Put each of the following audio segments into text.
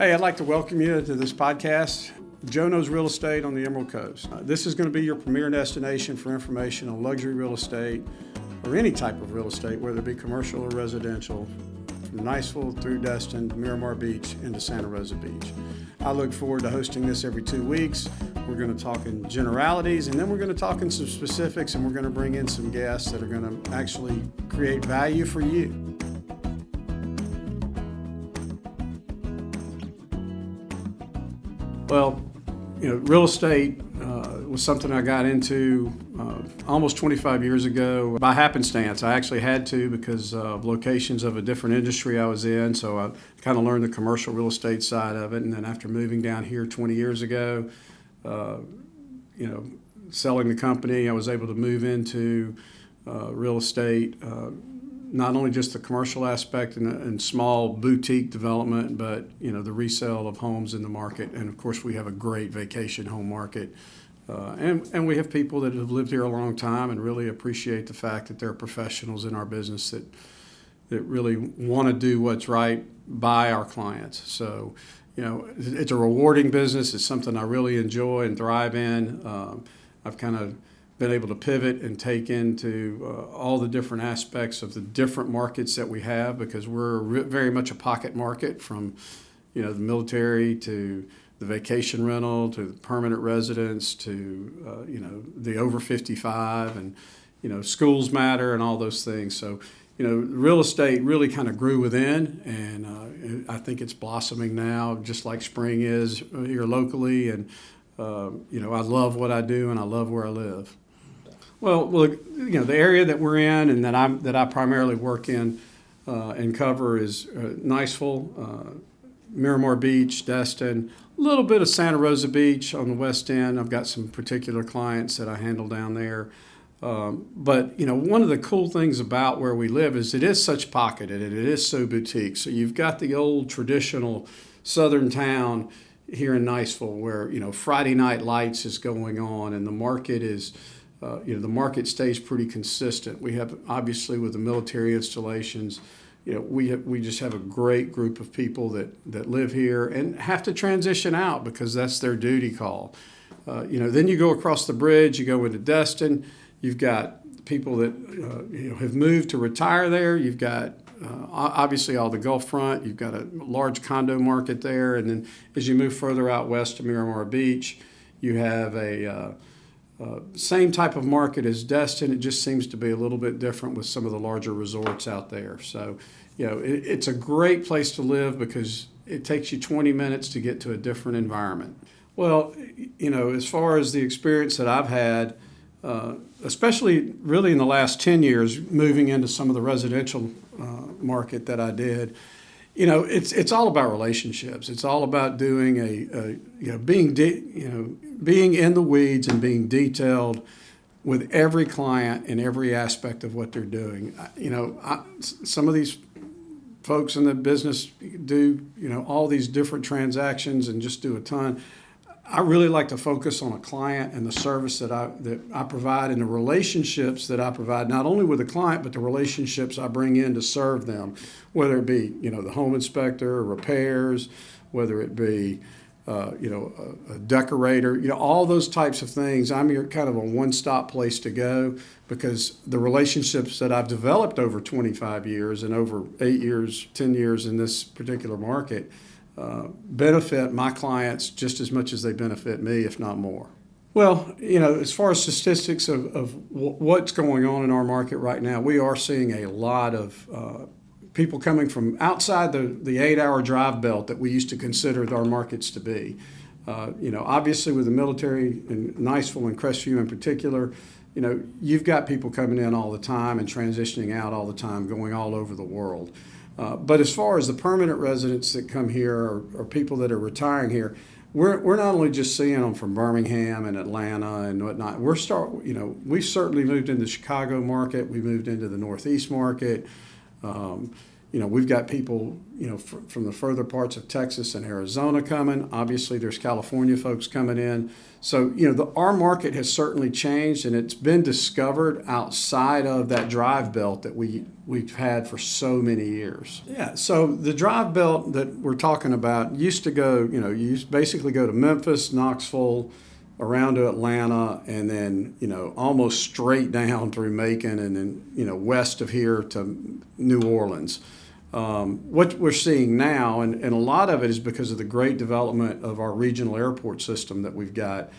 Hey, I'd like to welcome you to this podcast, Joe Knows Real Estate on the Emerald Coast. This is going to be your premier destination for information on luxury real estate or any type of real estate, whether it be commercial or residential, from Niceville through Destin, Miramar Beach, into Santa Rosa Beach. I look forward to hosting this every 2 weeks. We're going to talk in generalities, and then we're going to talk in some specifics, and we're going to bring in some guests that are going to actually create value for you. Well, real estate was something I got into almost 25 years ago by happenstance. I actually had to because of locations of a different industry I was in, so I kind of learned the commercial real estate side of it. And then after moving down here 20 years ago, selling the company, I was able to move into real estate, not only just the commercial aspect and small boutique development, but the resale of homes in the market. And of course, we have a great vacation home market, and we have people that have lived here a long time and really appreciate the fact that there are professionals in our business that really want to do what's right by our clients. So, it's a rewarding business. It's something I really enjoy and thrive in. I've kind of been able to pivot and take into all the different aspects of the different markets that we have, because we're very much a pocket market, from the military to the vacation rental to the permanent residents to the over 55, and schools matter and all those things. So real estate really kind of grew within, and I think it's blossoming now, just like spring is here locally. And I love what I do, and I love where I live. Well, look, the area that we're in and that I primarily work in and cover is Niceville, Miramar Beach, Destin, a little bit of Santa Rosa Beach on the west end. I've got some particular clients that I handle down there. But one of the cool things about where we live is it is such pocketed and it is so boutique. So you've got the old traditional southern town here in Niceville where, Friday night lights is going on, and the market is the market stays pretty consistent. We have, obviously, with the military installations, we just have a great group of people that live here and have to transition out because that's their duty call. Then you go across the bridge, you go into Destin, you've got people that have moved to retire there. You've got obviously all the Gulf front. You've got a large condo market there, and then as you move further out west to Miramar Beach, you have a same type of market as Destin. It just seems to be a little bit different with some of the larger resorts out there. So, it's a great place to live because it takes you 20 minutes to get to a different environment. Well, as far as the experience that I've had, especially really in the last 10 years, moving into some of the residential market that I did, it's all about relationships. It's all about doing being in the weeds and being detailed with every client in every aspect of what they're doing. Some of these folks in the business do all these different transactions and just do a ton. I really like to focus on a client and the service that I provide and the relationships that I provide, not only with the client, but the relationships I bring in to serve them, whether it be, the home inspector, repairs, whether it be, a decorator, all those types of things. I'm your kind of a one-stop place to go because the relationships that I've developed over 25 years and over 8 years, 10 years in this particular market benefit my clients just as much as they benefit me, if not more. Well, as far as statistics of what's going on in our market right now, we are seeing a lot of people coming from outside the 8-hour drive belt that we used to consider our markets to be. Obviously with the military in Niceville and Crestview in particular, you've got people coming in all the time and transitioning out all the time, going all over the world. But as far as the permanent residents that come here or people that are retiring here, we're not only just seeing them from Birmingham and Atlanta and whatnot. We've certainly moved into the Chicago market. We moved into the Northeast market. we've got people, from the further parts of Texas and Arizona coming. Obviously, there's California folks coming in. So, our market has certainly changed, and it's been discovered outside of that drive belt that we've had for so many years. Yeah, so the drive belt that we're talking about used to go, you basically go to Memphis, Knoxville, around to Atlanta, and then, almost straight down through Macon, and then, west of here to New Orleans. What we're seeing now, and a lot of it is because of the great development of our regional airport system that we've got,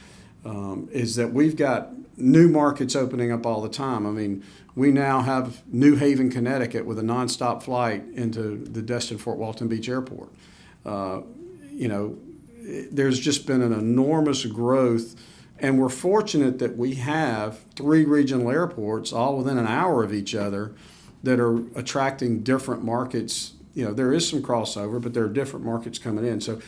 is that we've got new markets opening up all the time. I mean, we now have New Haven, Connecticut with a nonstop flight into the Destin Fort Walton Beach Airport. There's just been an enormous growth, and we're fortunate that we have 3 regional airports all within an hour of each other that are attracting different markets. There is some crossover, but there are different markets coming in. So,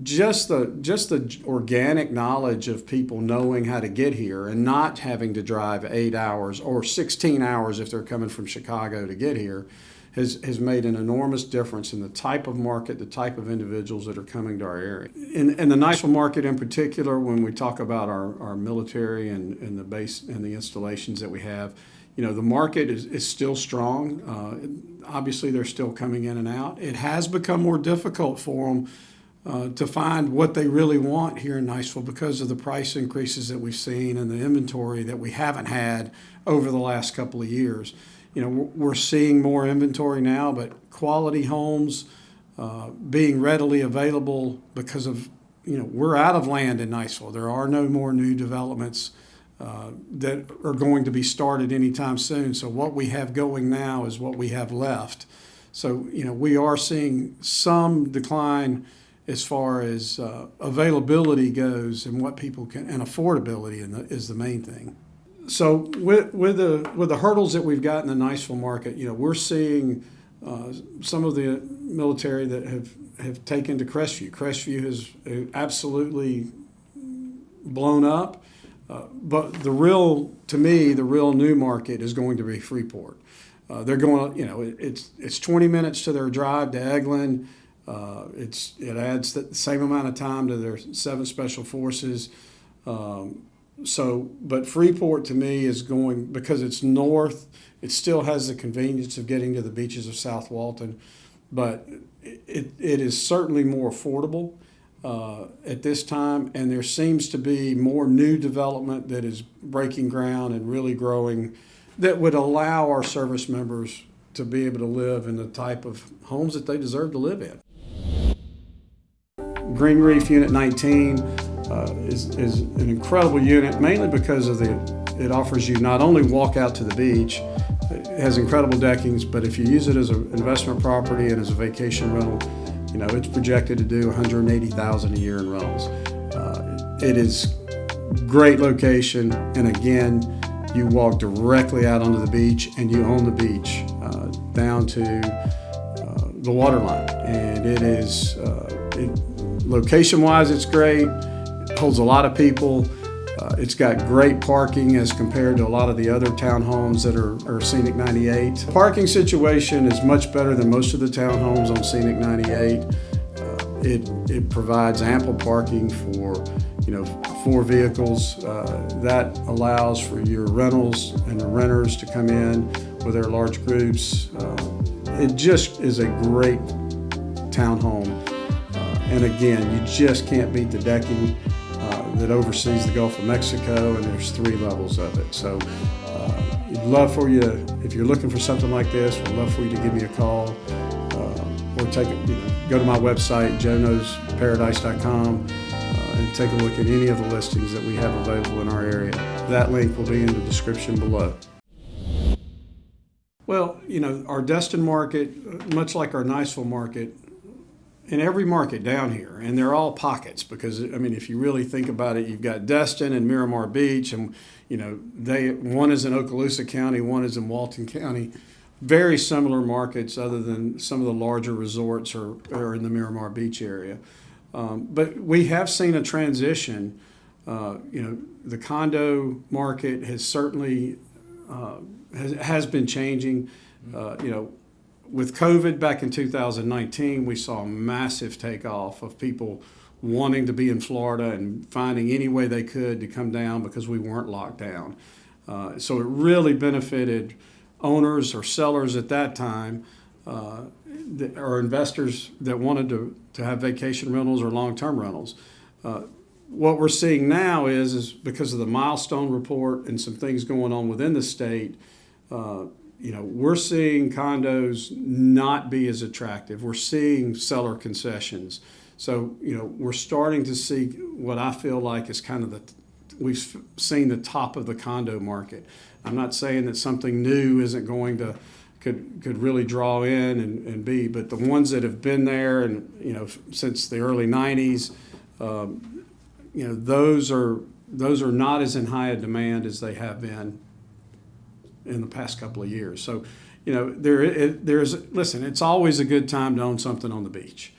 just the organic knowledge of people knowing how to get here and not having to drive 8 hours or 16 hours if they're coming from Chicago to get here has made an enormous difference in the type of market, the type of individuals that are coming to our area. In the Niceville market in particular, when we talk about our military and the base and the installations that we have, the market is still strong. Obviously, they're still coming in and out. It has become more difficult for them to find what they really want here in Niceville because of the price increases that we've seen and the inventory that we haven't had over the last couple of years. We're seeing more inventory now, but quality homes being readily available because of, we're out of land in Niceville. There are no more new developments that are going to be started anytime soon. So what we have going now is what we have left. So, we are seeing some decline as far as availability goes and what people can, and affordability is the main thing. So with the hurdles that we've got in the Niceville market, we're seeing some of the military that have taken to Crestview. Crestview has absolutely blown up, but the real new market is going to be Freeport. They're going, it's 20 minutes to their drive to Eglin. It adds the same amount of time to their 7 Special Forces. But Freeport to me is going, because it's north, it still has the convenience of getting to the beaches of South Walton, but it is certainly more affordable at this time, and there seems to be more new development that is breaking ground and really growing that would allow our service members to be able to live in the type of homes that they deserve to live in. Green Reef Unit 19 is an incredible unit, mainly because of it offers you not only walk out to the beach, it has incredible deckings, but if you use it as an investment property and as a vacation rental, it's projected to do $180,000 a year in rentals. It is great location, and again, you walk directly out onto the beach, and you own the beach down to the water line, and it is location-wise, it's great. It holds a lot of people. It's got great parking as compared to a lot of the other townhomes that are Scenic 98. Parking situation is much better than most of the townhomes on Scenic 98. It provides ample parking for 4 vehicles. That allows for your rentals and the renters to come in with their large groups. It just is a great townhome. And again, you just can't beat the decking that oversees the Gulf of Mexico, and there's 3 levels of it. So we'd love for you, if you're looking for something like this, we'd love for you to give me a call or go to my website, joeknowsparadise.com, and take a look at any of the listings that we have available in our area. That link will be in the description below. Well, our Destin market, much like our Niceville market, in every market down here, and they're all pockets because, if you really think about it, you've got Destin and Miramar Beach, and, one is in Okaloosa County, one is in Walton County. Very similar markets other than some of the larger resorts are in the Miramar Beach area. But we have seen a transition. The condo market has certainly has been changing. with COVID back in 2019, we saw a massive takeoff of people wanting to be in Florida and finding any way they could to come down because we weren't locked down. So it really benefited owners or sellers at that time, or investors that wanted to have vacation rentals or long-term rentals. What we're seeing now is because of the milestone report and some things going on within the state, we're seeing condos not be as attractive. We're seeing seller concessions. So, we're starting to see what I feel like is kind of we've seen the top of the condo market. I'm not saying that something new isn't going to, could really draw in and be, but the ones that have been there and, since the early 90s, those are not as in high a demand as they have been in the past couple of years. So, listen, it's always a good time to own something on the beach.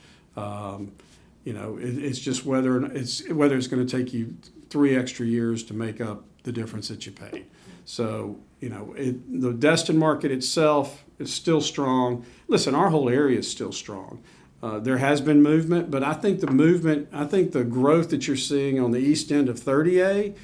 It's just whether it's going to take you 3 extra years to make up the difference that you paid. So, the Destin market itself is still strong. Listen, our whole area is still strong. There has been movement, but I think the growth that you're seeing on the east end of 30A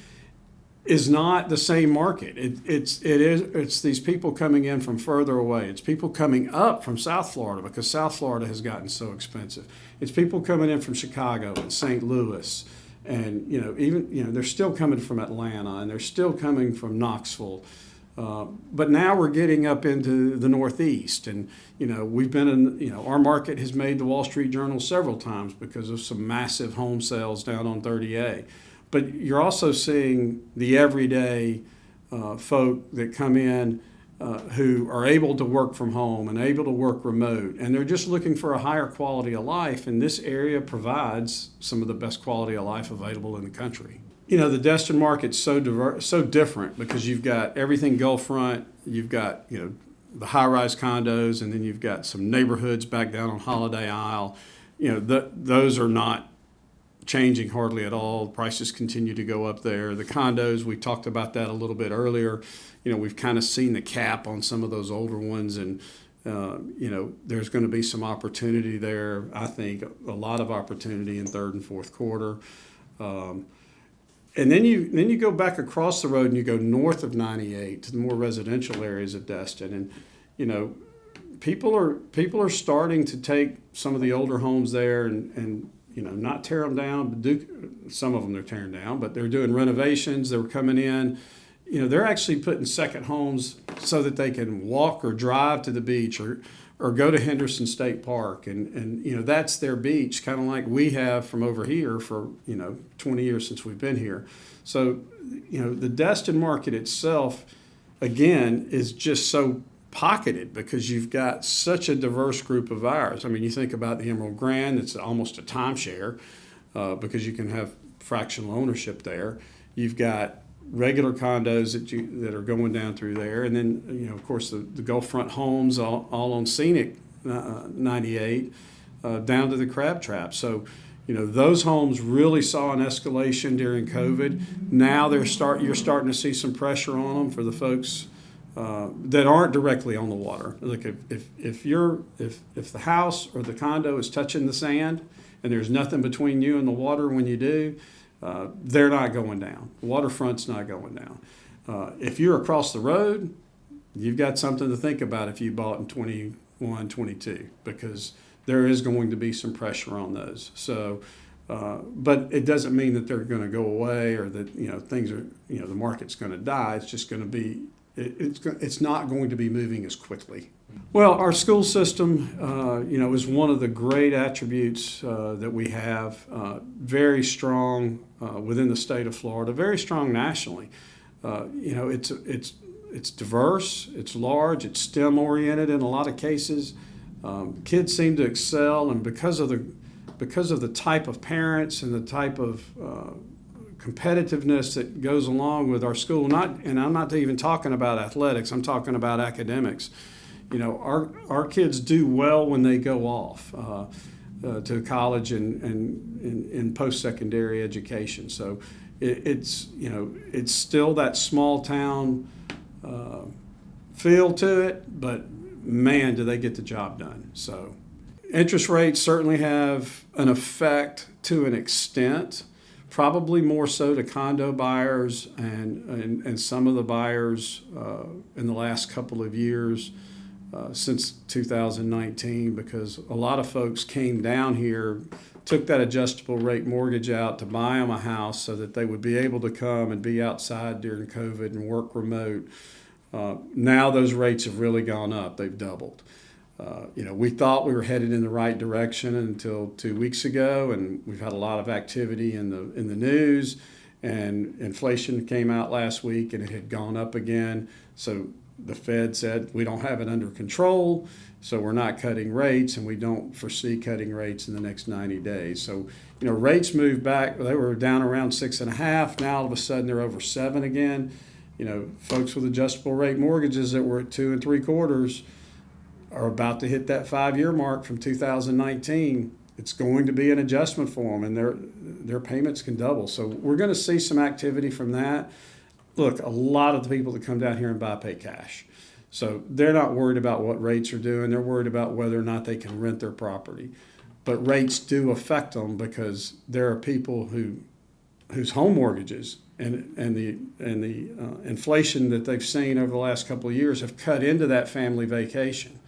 is not the same market. It's these people coming in from further away. It's people coming up from South Florida because South Florida has gotten so expensive. It's people coming in from Chicago and St. Louis, and they're still coming from Atlanta, and they're still coming from Knoxville. But now we're getting up into the Northeast, and we've been in. Our market has made the Wall Street Journal several times because of some massive home sales down on 30A. But you're also seeing the everyday folk that come in who are able to work from home and able to work remote, and they're just looking for a higher quality of life, and this area provides some of the best quality of life available in the country. The Destin market's so different because you've got everything Gulf front, you've got the high-rise condos, and then you've got some neighborhoods back down on Holiday Isle. Those are not changing hardly at all. Prices continue to go up there. The condos, we talked about that a little bit earlier. We've kind of seen the cap on some of those older ones, and there's going to be some opportunity there. I think a lot of opportunity in third and fourth quarter. And then you go back across the road and you go north of 98 to the more residential areas of Destin, and people are starting to take some of the older homes there and not tear them down, but some of them they're tearing down, but they're doing renovations. They're coming in. They're actually putting second homes so that they can walk or drive to the beach or go to Henderson State Park. And that's their beach, kind of like we have from over here for, 20 years since we've been here. So, the Destin market itself, again, is just so pocketed because you've got such a diverse group of buyers. I mean, you think about the Emerald Grand, it's almost a timeshare because you can have fractional ownership there. You've got regular condos that are going down through there, and then of course the Gulf front homes all on Scenic 98 down to the Crab Trap. So those homes really saw an escalation during COVID. Now you're starting to see some pressure on them for the folks that aren't directly on the water. Like if the house or the condo is touching the sand and there's nothing between you and the water when you do, they're not going down. The waterfront's not going down. If you're across the road, you've got something to think about if you bought in 21, 22, because there is going to be some pressure on those. So, but it doesn't mean that they're going to go away or that things are the market's going to die. It's just going to be it's not going to be moving as quickly. Well, our school system, is one of the great attributes that we have. Very strong within the state of Florida. Very strong nationally. It's diverse. It's large. It's STEM oriented in a lot of cases. Kids seem to excel, and because of the type of parents and the type of competitiveness that goes along with our school. And I'm not even talking about athletics. I'm talking about academics. Our kids do well when they go off to college and in post-secondary education. So it's still that small town feel to it, but man, do they get the job done. So interest rates certainly have an effect to an extent, probably more so to condo buyers and some of the buyers in the last couple of years since 2019, because a lot of folks came down here, took that adjustable rate mortgage out to buy them a house so that they would be able to come and be outside during COVID and work remote. Now those rates have really gone up. They've doubled. We thought we were headed in the right direction until 2 weeks ago, and we've had a lot of activity in the news, and inflation came out last week and it had gone up again. So the Fed said we don't have it under control, so we're not cutting rates, and we don't foresee cutting rates in the next 90 days. So, rates moved back. They were down around 6.5. Now all of a sudden they're over 7 again. Folks with adjustable rate mortgages that were at 2 3/4 are about to hit that 5-year mark from 2019. It's going to be an adjustment for them, and their payments can double. So we're going to see some activity from that. Look, a lot of the people that come down here and buy pay cash. So they're not worried about what rates are doing. They're worried about whether or not they can rent their property. But rates do affect them because there are people whose home mortgages and the inflation that they've seen over the last couple of years have cut into that family vacation.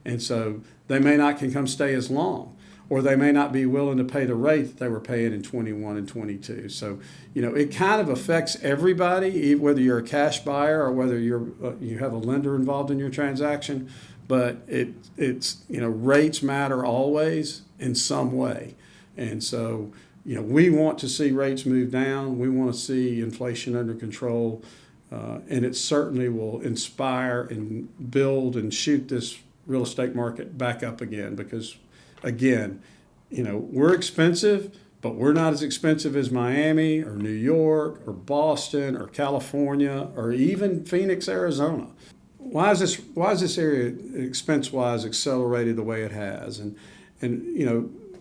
And so they may not can come stay as long, or they may not be willing to pay the rate that they were paying in 21 and 22. So, it kind of affects everybody, whether you're a cash buyer or whether you have a lender involved in your transaction. But it's rates matter always in some way. And so, we want to see rates move down. We want to see inflation under control. And it certainly will inspire and build and shoot this real estate market back up again, because again, we're expensive, but we're not as expensive as Miami or New York or Boston or California or even Phoenix, Arizona. Why is this area expense-wise accelerated the way it has? And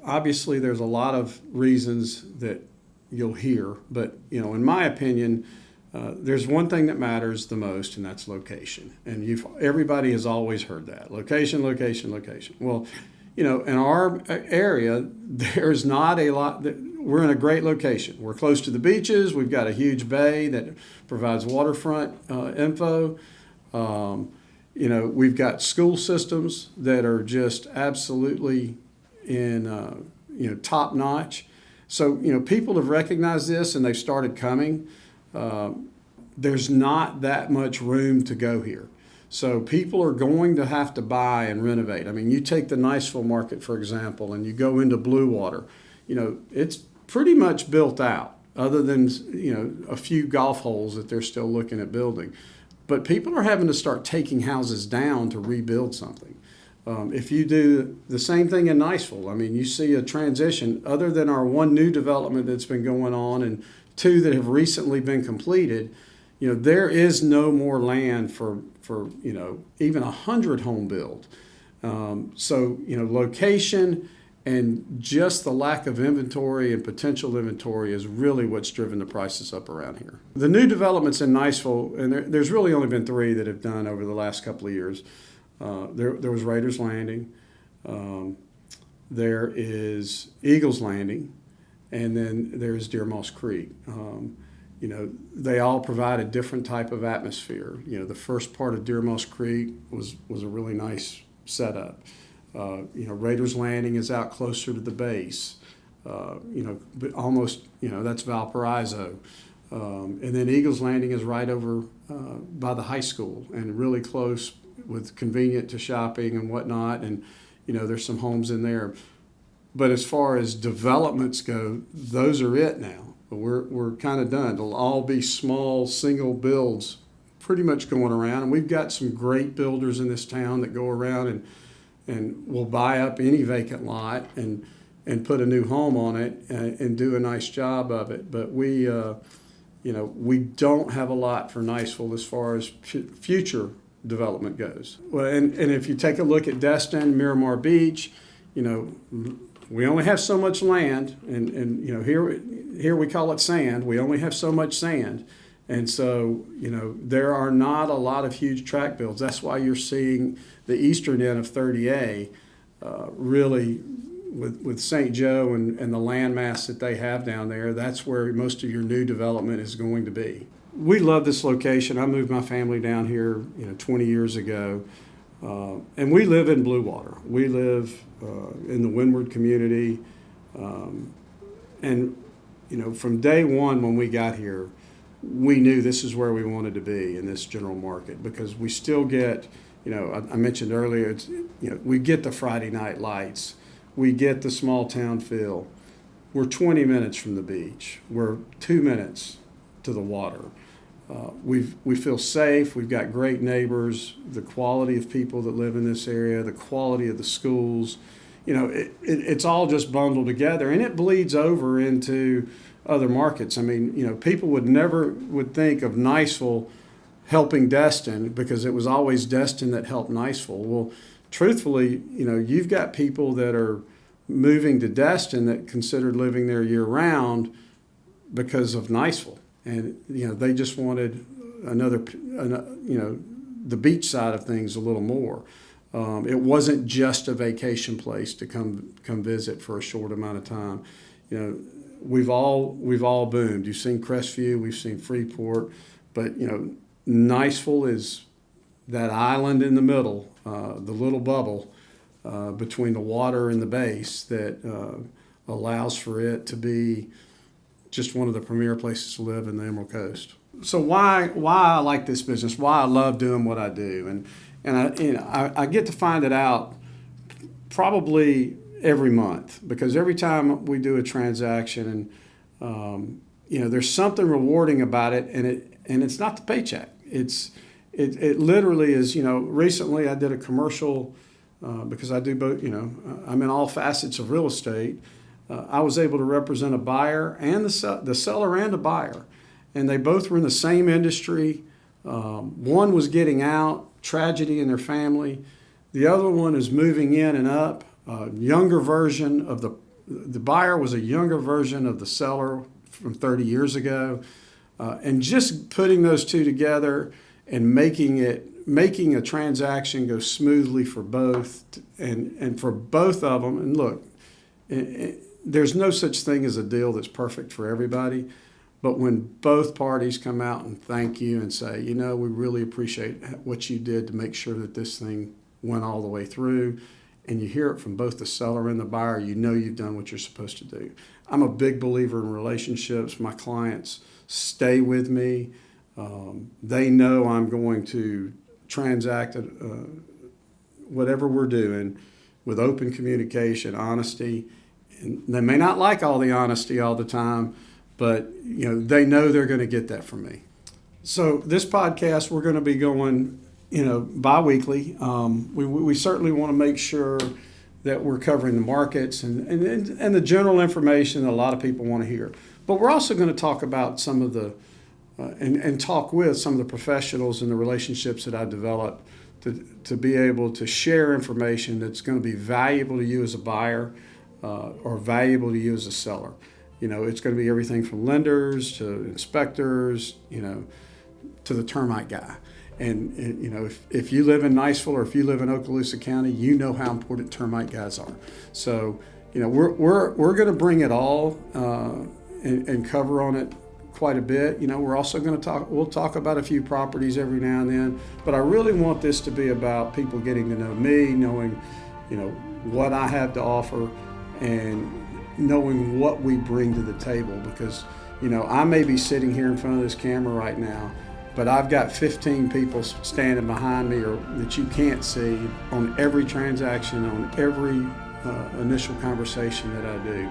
obviously there's a lot of reasons that you'll hear, but in my opinion, there's one thing that matters the most, and that's location. And everybody has always heard that. Location, location, location. Well, in our area, there's not a lot. We're in a great location. We're close to the beaches. We've got a huge bay that provides waterfront info. We've got school systems that are just absolutely in top notch. So people have recognized this and they've started coming. There's not that much room to go here. So people are going to have to buy and renovate. I mean, you take the Niceville market, for example, and you go into Blue Water. It's pretty much built out, other than, a few golf holes that they're still looking at building. But people are having to start taking houses down to rebuild something. If you do the same thing in Niceville, I mean, you see a transition, other than our one new development that's been going on and 2 that have recently been completed. There is no more land for even 100 home build. So location and just the lack of inventory and potential inventory is really what's driven the prices up around here. The new developments in Niceville, and there's really only been 3 that have done over the last couple of years. There was Raiders Landing, there is Eagles Landing, and then there's Deer Moss Creek. They all provide a different type of atmosphere. The first part of Deer Moss Creek was a really nice setup. Raiders Landing is out closer to the base. But almost, that's Valparaiso. And then Eagles Landing is right over by the high school and really close, with convenient to shopping and whatnot. And, there's some homes in there. But as far as developments go, those are it now. We're kind of done. It'll all be small single builds pretty much going around. And we've got some great builders in this town that go around and will buy up any vacant lot and put a new home on it and do a nice job of it. But we don't have a lot for Niceville as far as future development goes. Well, and if you take a look at Destin, Miramar Beach, we only have so much land, and here we call it sand. We only have so much sand, And so, there are not a lot of huge tract builds. That's why you're seeing the eastern end of 30A really with St. Joe and the landmass that they have down there. That's where most of your new development is going to be. We love this location. I moved my family down here 20 years ago. And we live in Blue Water. We live in the Windward community. And from day one when we got here, we knew this is where we wanted to be in this general market, because we still get, I mentioned earlier, we get the Friday night lights. We get the small town feel. We're 20 minutes from the beach. We're 2 minutes to the water. We feel safe. We've got great neighbors. The quality of people that live in this area, the quality of the schools, it's all just bundled together, and it bleeds over into other markets. I mean, people would never think of Niceville helping Destin, because it was always Destin that helped Niceville. Well, truthfully, you've got people that are moving to Destin that considered living there year round because of Niceville. And, they just wanted the beach side of things a little more. It wasn't just a vacation place to come visit for a short amount of time. We've all boomed. You've seen Crestview, we've seen Freeport, but, Niceville is that island in the middle, the little bubble between the water and the base that allows for it to be just one of the premier places to live in the Emerald Coast. So why I like this business, why I love doing what I do, and I get to find it out probably every month, because every time we do a transaction, and there's something rewarding about it, and it's not the paycheck. It literally is. Recently I did a commercial because I do both. I'm in all facets of real estate. I was able to represent a buyer and the seller and a buyer, and they both were in the same industry. One was getting out, tragedy in their family. The other one is moving in and up. Younger version of the buyer was a younger version of the seller from 30 years ago, and just putting those two together and making a transaction go smoothly for both, and for both of them. And look, there's no such thing as a deal that's perfect for everybody, but when both parties come out and thank you and say, we really appreciate what you did to make sure that this thing went all the way through, and you hear it from both the seller and the buyer, you've done what you're supposed to do. I'm a big believer in relationships. My clients stay with me. They know I'm going to transact whatever we're doing with open communication, honesty. And they may not like all the honesty all the time, but they know they're going to get that from me. So this podcast, we're going to be going bi-weekly. We certainly want to make sure that we're covering the markets and the general information that a lot of people want to hear. But we're also going to talk about some of the and talk with some of the professionals and the relationships that I've developed to be able to share information that's going to be valuable to you as a buyer or valuable to you as a seller. It's going to be everything from lenders to inspectors, to the termite guy. And if you live in Niceville or if you live in Okaloosa County, you know how important termite guys are. So we're going to bring it all and cover on it quite a bit. We're also going to we'll talk about a few properties every now and then, but I really want this to be about people getting to know me, knowing what I have to offer, and knowing what we bring to the table. Because I may be sitting here in front of this camera right now, but I've got 15 people standing behind me or that you can't see on every transaction, on every initial conversation that I do.